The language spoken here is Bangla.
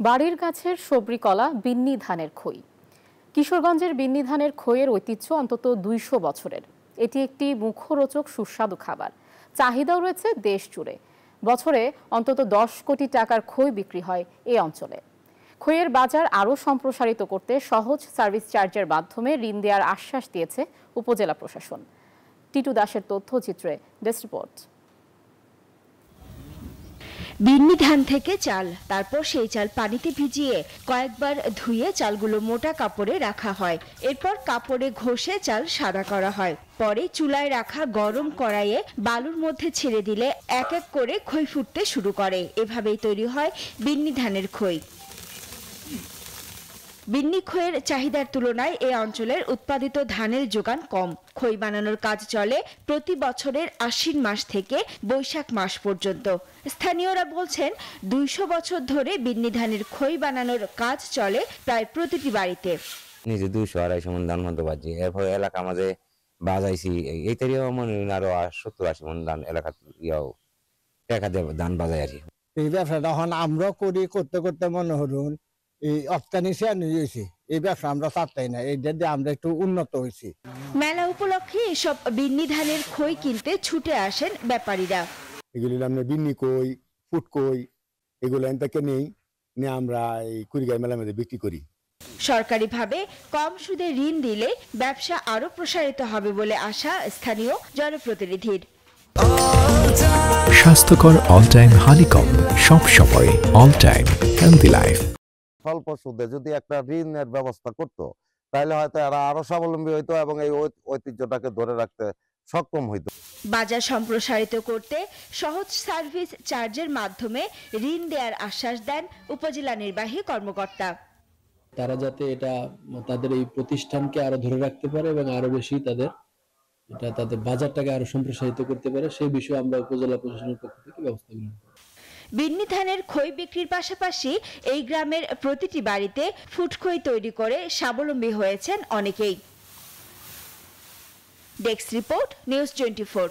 বাড়ির গাছের সবরি কলা বিন্নি ধানের খই। কিশোরগঞ্জের বিন্নি ধানের খইয়ের ঐতিহ্য অন্তত ২০০ বছরের। এটি একটি মুখরোচক সুস্বাদু খাবার। চাহিদাও রয়েছে দেশ জুড়ে। বছরে অন্তত ১০ কোটি টাকার খই বিক্রি হয় এই অঞ্চলে। খইয়ের বাজার আরও সম্প্রসারিত করতে সহজ সার্ভিস চার্জের মাধ্যমে ঋণ দেওয়ার আশ্বাস দিয়েছে উপজেলা প্রশাসন। টিটু দাসের তথ্যচিত্রে ডেস্ক রিপোর্ট। বিন্নি ধান থেকে চাল, তারপর সেই চাল পানিতে ভিজিয়ে কয়েকবার ধুয়ে চালগুলো মোটা কাপড়ে রাখা হয়। এরপর কাপড়ে ঘষে চাল সাদা করা হয়। পরে চুলায় রাখা গরম কড়াইয়ে বালুর মধ্যে ছেড়ে দিলে এক এক করে খই ফুটতে শুরু করে। এভাবেই তৈরি হয় বিন্নি ধানের খই। বিন্নি খইয়ের চাহিদার তুলনায় এই অঞ্চলের উৎপাদিত ধানের যোগান কম। খই বানানোর কাজ চলে প্রতি বছরের আশ্বিন মাস থেকে বৈশাখ মাস পর্যন্ত। স্থানীয়রা বলছেন ২০০ বছর ধরে বিন্নি ধানের খই বানানোর কাজ চলে প্রায় প্রতিটি বাড়িতে। নিজে ২০০-২৫০ মন ধান মতো বাজি, এরপর এলাকা মাঝে বাজাইছি এইটারিও মনে আরো ৭০-৮০ মন ধান এলাকা টাকা দিয়ে ধান বাজাই আর কি। এই ব্যবসা তখন আমরা করতে করতে মনে হরুন এই অফগানিস্তান হয়েছে। এই ব্যবসা আমরা চাচ্ছি না, এইটা দিয়ে আমরা একটু উন্নত হয়েছি। মেলা উপলক্ষে এসব বিন্নি ধানের খই কিনতে ছুটে আসেন ব্যাপারীরা। এগুলি আমরা বিন্নি কই, ফুট কই, এগুলো থেকে নিয়ে আমরা এই কুড়িগ্রাম মেলার মধ্যে বিক্রি করি। সরকারিভাবে কম সুদে ঋণ দিলে ব্যবসা আরো প্রসারিত হবে বলে আশা স্থানীয় জনপ্রতিনিধির। স্বাস্থ্যকর অল টাইম হানিকম, সব সময় অল টাইম হেলদি লাইফ। স্বল্প সুদে যদি একটা ঋণের ব্যবস্থা করত, তাহলে হয়তো এরা আরো স্বাবলম্বী হইতো এবং এই ঐতিহ্যটাকে ধরে রাখতে সক্ষম হইতো। বাজার সম্প্রসারিত করতে সহজ সার্ভিস চার্জের মাধ্যমে ঋণ দেওয়ার আশ্বাস দেন উপজেলা নির্বাহী কর্মকর্তা। তারা যাতে এটা তাদের এই প্রতিষ্ঠানকে আরো ধরে রাখতে পারে এবং আরো বেশি তাদের বাজারটাকে আরো সম্প্রসারিত করতে পারে, সেই বিষয়ে আমরা উপজেলা প্রশাসনের পক্ষ থেকে ব্যবস্থা গ্রহণ করব। বিন্নি ধানের খই বিক্রির পাশাপাশি এই গ্রামের প্রতিটি বাড়িতে ফুটখই তৈরি করে স্বাবলম্বী হয়েছেন অনেকেই। Desk report, news 24।